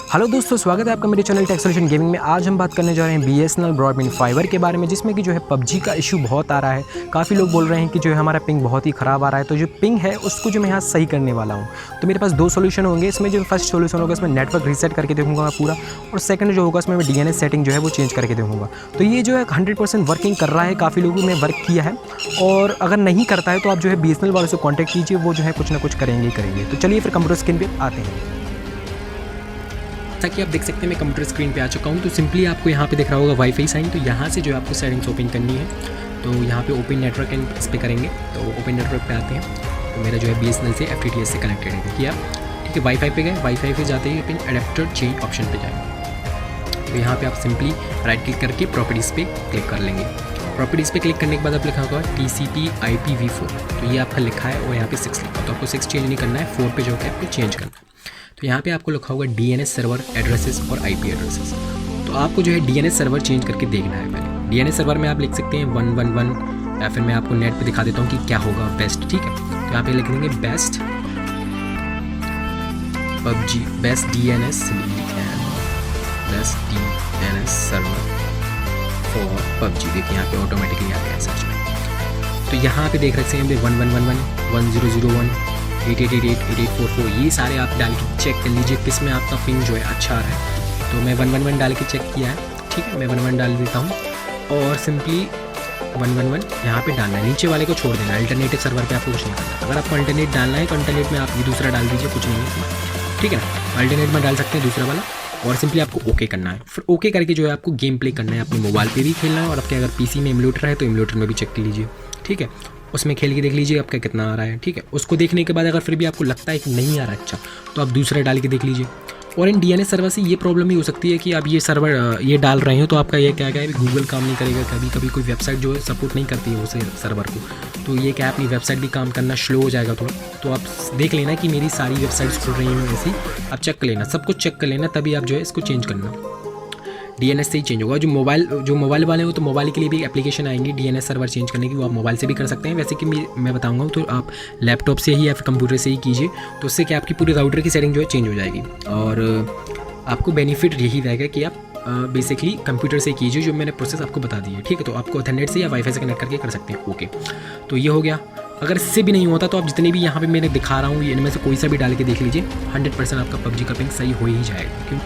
Hello दोस्तों, स्वागत है आपका मेरे चैनल टेक सॉल्यूशन गेमिंग में। आज हम बात करने जा रहे हैं बीएसएनएल ब्रॉडबैंड फाइबर के बारे में, जिसमें कि जो है पबजी का इशू बहुत आ रहा है। काफ़ी लोग बोल रहे हैं कि जो है हमारा पिंग बहुत ही ख़राब आ रहा है। तो जो पिंग है उसको जो मैं यहाँ सही करने वाला हूँ। तो मेरे पास दो सोल्यूशन होंगे। इसमें जो फर्स्ट सोल्यूशन होगा इसमें नेटवर्क रीसेट करके देखूँगा मैं पूरा, और सेकंड जो होगा इसमें मैं डीएनएस सेटिंग जो है वो चेंज करके देखूँगा। तो ये जो है 100% वर्किंग कर रहा है। काफ़ी लोगों ने वर्क किया है, और अगर नहीं करता है तो आप जो है बीएसएनएल वालों से कॉन्टैक्ट कीजिए, वो जो है कुछ ना कुछ करेंगे ही करेंगे। तो चलिए फिर कंप्यूटर स्क्रीन पर आते हैं। जैसा कि आप देख सकते हैं मैं कंप्यूटर स्क्रीन पे आ चुका हूँ। तो सिंपली आपको यहाँ पे दिख रहा होगा वाईफाई साइन। तो यहाँ से जो है आपको सेटिंग्स ओपन करनी है। तो यहाँ पे ओपन नेटवर्क एंड इस पर करेंगे। तो ओपन नेटवर्क पे आते हैं। तो मेरा जो है बीएसएनएल से FTTH से कनेक्टेड है किया। ठीक है, वाईफाई पे गए। वाईफाई पे जाते ही पिन अडेप्टर चेंज ऑप्शन पे जाएंगे। तो यहाँ पे आप सिंपली राइट क्लिक करके प्रॉपर्टीज़ पे क्लिक कर लेंगे। प्रॉपर्टीज़ पे क्लिक करने के बाद आप लिखा होगा TCP IPv4। तो ये आपका लिखा है और यहाँ पे 6 लिखा है। तो आपको 6 चेंज नहीं करना है, 4 पे जो है आपको चेंज करना है। तो यहाँ पे आपको लिखा होगा DNS सर्वर एड्रेसेस और IP एड्रेसेस। तो आपको जो है DNS सर्वर चेंज करके देखना है पहले। DNS सर्वर में आप लिख सकते हैं 111, या फिर मैं आपको नेट पे दिखा देता हूँ कि क्या होगा बेस्ट। ठीक है, तो यहाँ पे लिख देंगे best PUBG best DNS server for PUBG। देखिए यहाँ पे ऑटोमेटिकली आ गया सर्च में। तो यहाँ पे देख रहे हैं 1111 1001 8888 ये सारे आप डाल के चेक कर लीजिए किस में आपका पिंग जो है अच्छा आ रहा है। तो मैं 111 डाल के चेक किया है। ठीक है, मैं 11 डाल देता हूँ और सिंपली 111 यहाँ पे डालना है। नीचे वाले को छोड़ देना है। अल्टरनेटिव सर्वर पे आपको कुछ नहीं करना। अगर आपको अल्टरनेट डालना है तो अल्टरनेट में आप ये दूसरा डाल दीजिए, कुछ नहीं है। ठीक है ना, अल्टरनेट में डाल सकते हैं दूसरा वाला, और सिंपली आपको ओके करना है। फिर ओके करके जो है आपको गेम प्ले करना है। अपने मोबाइल पे भी खेलना है, और आपके अगर पीसी में एमुलेटर है तो एमुलेटर में भी चेक कर लीजिए। ठीक है, उसमें खेल के देख लीजिए आपका कितना आ रहा है। ठीक है, उसको देखने के बाद अगर फिर भी आपको लगता है कि नहीं आ रहा अच्छा, तो आप दूसरा डाल के देख लीजिए। और इन DNS सर्वर से ये प्रॉब्लम ही हो सकती है कि आप ये सर्वर ये डाल रहे हो तो आपका ये क्या है, गूगल काम नहीं करेगा। कभी कभी कोई वेबसाइट जो है सपोर्ट नहीं करती है उस सर्वर को, तो ये क्या अपनी वेबसाइट भी काम करना स्लो हो जाएगा थोड़ा। तो आप देख लेना कि मेरी सारी वेबसाइट्स खुल रही हैं ऐसी, आप चेक कर लेना, सब कुछ चेक कर लेना, तभी आप जो है इसको चेंज करना। DNS से ही चेंज होगा। जो मोबाइल वाले हो तो मोबाइल के लिए भी एप्लीकेशन आएंगी DNS सर्वर चेंज करने की, वो आप मोबाइल से भी कर सकते हैं। वैसे कि मैं बताऊंगा तो आप लैपटॉप से ही या फिर कंप्यूटर से ही कीजिए। तो उससे क्या आपकी पूरी राउटर की सेटिंग जो है चेंज हो जाएगी, और आपको बेनिफिट यही रहेगा कि आप बेसिकली कंप्यूटर से कीजिए, जो मैंने प्रोसेस आपको बता दी है। ठीक है, तो आपको इंटरनेट से या वाईफाई से कनेक्ट करके कर सकते हैं। ओके, तो ये हो गया। अगर इससे भी नहीं होता तो आप जितने भी यहाँ पे मैंने दिखा रहा हूँ इनमें से कोई सा भी डाल के देख लीजिए, 100% आपका PUBG का पिंग सही हो ही जाएगा। क्यों?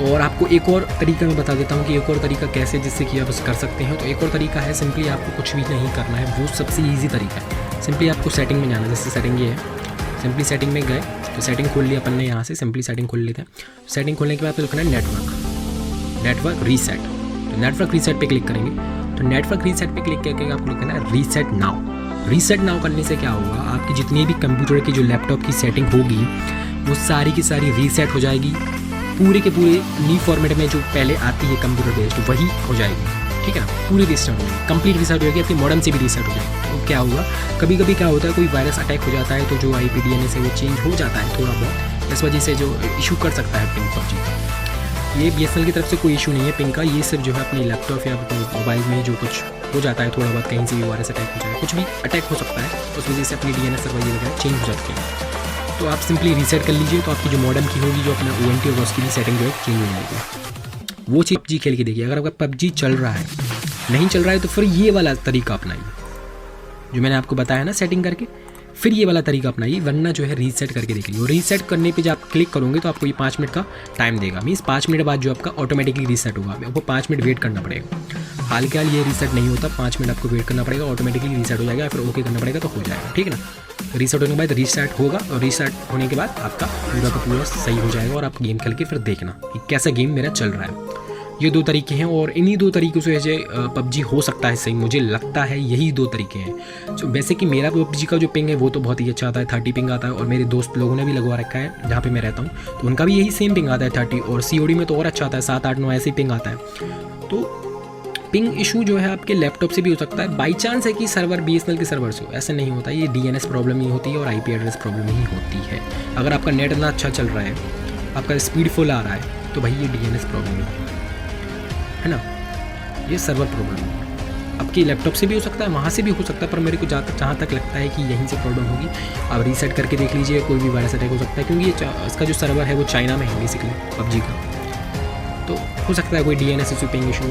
और आपको एक और तरीका मैं बता देता हूँ कि एक और तरीका कैसे, जिससे कि आप कर सकते हैं। तो एक और तरीका है, सिंपली आपको कुछ भी नहीं करना है, वो सबसे इजी तरीका है। सिंपली आपको सेटिंग में जाना है। जैसे सेटिंग ये है, सिंपली सेटिंग में गए तो सेटिंग खोल लिया अपन ने। यहाँ से सिंपली सेटिंग खोल लेते हैं। सेटिंग खोलने के बाद तो लिखना है नेटवर्क रीसेट। तो नेटवर्क रीसेट पे क्लिक करेंगे। तो नेटवर्क रीसेट पे क्लिक करके आपको लिखना है रीसेट नाउ। रीसेट नाउ करने से क्या होगा, आपकी जितनी भी कंप्यूटर की जो लैपटॉप की सेटिंग होगी वो सारी की सारी रीसेट हो जाएगी। पूरे के पूरे न्यू फॉर्मेट में जो पहले आती है कंप्यूटर बेस्ड वही हो जाएगी। ठीक है ना, पूरी रीसेट हो जाएगी, कंप्लीट रीसेट हो जाएगी, आपके मॉडेम से भी रीसेट हो जाएगी। तो क्या हुआ, कभी कभी क्या होता है कोई वायरस अटैक हो जाता है तो जो IP DNS है वो चेंज हो जाता है थोड़ा बहुत, इस वजह से जो इशू कर सकता है पिंग PUBG का। ये BSNL की तरफ से कोई इशू नहीं है पिंग का, ये सिर्फ जो है अपनी लैपटॉप या मोबाइल में जो कुछ हो जाता है थोड़ा बहुत, कहीं से भी वायरस अटैक हो जाए, कुछ भी अटैक हो सकता है, उस वजह से अपनी DNS सर्वर ये वगैरह चेंज हो जाती है। तो आप सिंपली रीसेट कर लीजिए, तो आपकी जो मॉडेम की होगी, जो अपना ONT होगा, उसकी भी सेटिंग जो है चेंज हो जाएगी। वो चीज़ PUBG खेल के देखिए। अगर आपका PUBG चल रहा है, नहीं चल रहा है तो फिर ये वाला तरीका अपनाइए जो मैंने आपको बताया ना सेटिंग करके, फिर ये वाला तरीका अपनाइए, वरना जो है रीसेट करके देख लीजिए। और रीसेट करने पे जब आप क्लिक करोगे तो आपको ये 5 मिनट का टाइम देगा। मीन्स 5 मिनट बाद जो आपका ऑटोमेटिकली रीसेट होगा, आपको 5 मिनट वेट करना पड़ेगा। हाल के हाल ये रीसेट नहीं होता, 5 मिनट आपको वेट करना पड़ेगा, ऑटोमेटिकली रीसेट हो जाएगा, फिर ओके करना पड़ेगा तो हो जाएगा। ठीक है ना, रीसेट होने के बाद रीसेट होगा, और रीसेट होने के बाद आपका पूरा का पूरा सही हो जाएगा, और आप गेम खेल के फिर देखना कि कैसा गेम मेरा चल रहा है। ये 2 तरीके हैं, और इन्हीं 2 तरीक़ों से जो PUBG हो सकता है सही, मुझे लगता है यही 2 तरीके हैं। तो वैसे कि मेरा PUBG का जो पिंग है वो तो बहुत ही अच्छा आता है, 30 पिंग आता है, और मेरे दोस्त लोगों ने भी लगवा रखा है जहाँ पे मैं रहता हूँ, तो उनका भी यही सेम पिंग आता है 30, और COD में तो और अच्छा आता है, 7, 8, 9 ऐसे ही पिंग आता है। तो पिंग इशू जो है आपके लैपटॉप से भी हो सकता है। बाई चांस है कि सर्वर BSNL के सर्वर से हो, ऐसा नहीं होता, ये DNS प्रॉब्लम ही होती है और IP एड्रेस प्रॉब्लम ही होती है। अगर आपका नेट इतना अच्छा चल रहा है, आपका स्पीड फुल आ रहा है, तो भाई ये DNS प्रॉब्लम है ना, ये सर्वर प्रॉब्लम है। आपकी लैपटॉप से भी हो सकता है, वहाँ से भी हो सकता है, पर मेरे को जहाँ तक लगता है कि यहीं से प्रॉब्लम होगी। आप रीसेट करके देख लीजिए, कोई भी वायरस अटैक हो सकता है, क्योंकि ये इसका जो सर्वर है वो चाइना में है बेसिकली PUBG का। तो हो सकता है कोई DNS issue, ping issue,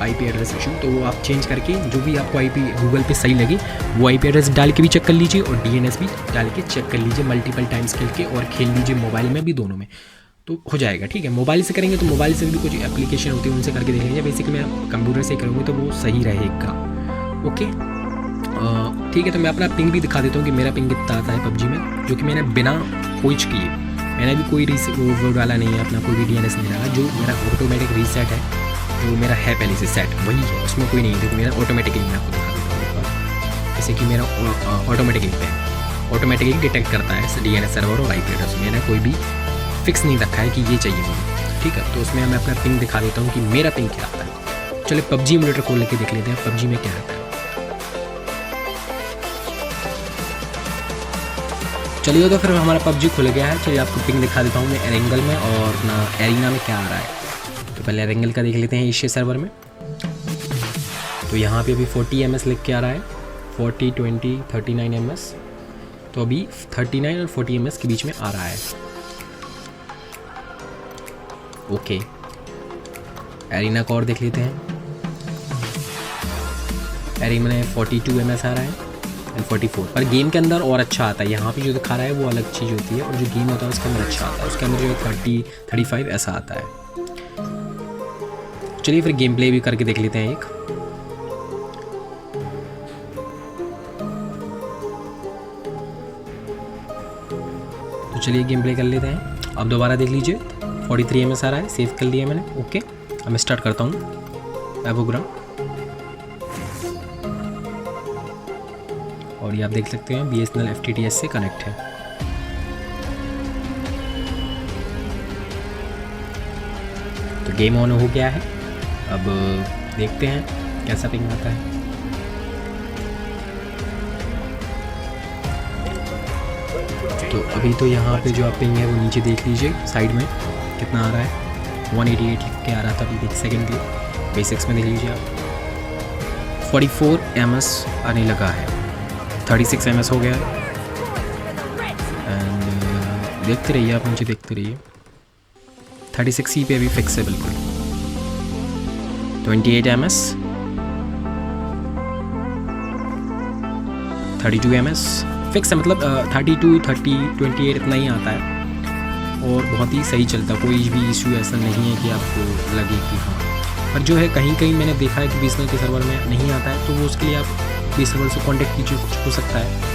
IP address issue, तो वो आप चेंज करके जो भी आपको IP गूगल पे सही लगे वो IP एड्रेस डाल के भी चेक कर लीजिए और DNS भी डाल के चेक कर लीजिए मल्टीपल टाइम्स खेल के, और खेल लीजिए मोबाइल में भी, दोनों में, तो हो जाएगा। ठीक है, मोबाइल से करेंगे तो मोबाइल से भी कुछ एप्लीकेशन होती है उनसे करके देख लीजिए। बेसिकली मैं कंप्यूटर से करूँगी तो वो सही रहेगा। ओके, ठीक है, तो मैं अपना पिंग भी दिखा देता हूँ कि मेरा पिंग कितना आता है PUBG में, जो कि मैंने बिना कोच किए, मैंने भी कोई वो डाला नहीं है अपना, कोई भी DNS नहीं डाला। जो मेरा ऑटोमेटिक रीसेट है, जो मेरा है पहले से सेट, वही है, उसमें कोई नहीं है। देखो मेरा ऑटोमेटिकली, मैं आपको दिखा देता हूँ, जैसे कि मेरा ऑटोमेटिकली डिटेक्ट करता है DNS सर्वर और IP एड्रेस। मैंने कोई भी फिक्स नहीं रखा है कि ये चाहिए मुझे। ठीक है, तो उसमें मैं अपना पिंग दिखा देता हूँ कि मेरा पिंग क्या आता है। चलिए PUBG एमुलेटर खोल के देख लेते हैं PUBG में क्या आता है। चलिए, तो फिर हमारा PUBG खुल गया है। चलिए आपको पिंग दिखा देता हूँ मैं एरेंगल में और अपना एरिना में क्या आ रहा है। तो पहले एरेंगल का देख लेते हैं एशिया सर्वर में। तो यहाँ पे अभी 40 ms लिख के आ रहा है, 40, 20, 39 ms। तो अभी 39 और 40 ms के बीच में आ रहा है। ओके, एरिना का और देख लेते हैं। एरिना में 42 ms आ रहा है, 44, पर गेम के अंदर और अच्छा आता है। यहाँ पे जो दिखा रहा है वो अलग चीज़ होती है, और जो गेम होता है उसके अंदर अच्छा आता है, उसके अंदर जो 30, 35 ऐसा आता है। चलिए फिर गेम प्ले भी करके देख लेते हैं एक। तो चलिए गेम प्ले कर लेते हैं। अब दोबारा देख लीजिए, 43 ms आ रहा है, सेव कर लिया मैंने। ओके, अब मैं स्टार्ट करता हूँ एवोग्राम, और ये आप देख सकते हैं BSNL FTTH से कनेक्ट है। तो गेम ऑन हो गया है। अब देखते हैं कैसा पिंग आता है। तो अभी तो यहाँ पे जो आप पिंग है वो नीचे देख लीजिए साइड में कितना आ रहा है, 188 लिख के आ रहा था अभी, एक सेकेंड के बेसिक्स में देख लीजिए आप। 44 ms आने लगा है, 36 ms हो गया है। एंड देखते रहिए आप, मुझे देखते रहिए। 36 पे अभी फिक्स है बिल्कुल। 28 ms, 32 ms फिक्स है, मतलब 32, 30, 28 इतना ही आता है, और बहुत ही सही चलता है। कोई भी इशू ऐसा नहीं है कि आपको लगे कि हाँ, पर जो है कहीं कहीं मैंने देखा है कि BSNL के सर्वर में नहीं आता है, तो वो उसके लिए आप BSNL से कॉन्टेक्ट कीजिए, कुछ हो सकता है।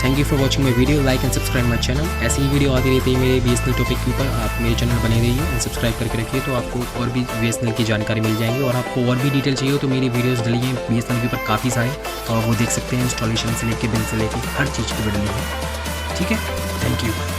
Thank you for watching my video, like and subscribe my channel. ऐसी ही वीडियो आती रहती है मेरे BSNL टॉपिक के ऊपर। आप मेरे चैनल बने रहिए एंड सब्सक्राइब करके रखिए, तो आपको और भी BSNL की जानकारी मिल जाएगी। और आपको और भी डिटेल चाहिए हो तो मेरी वीडियोस डली हैं BSNL के ऊपर काफ़ी सारे, तो आप वो देख सकते हैं। इंस्टॉलेशन से लेके बिल से लेके हर चीज़ की वीडियो है। ठीक है, थैंक यू।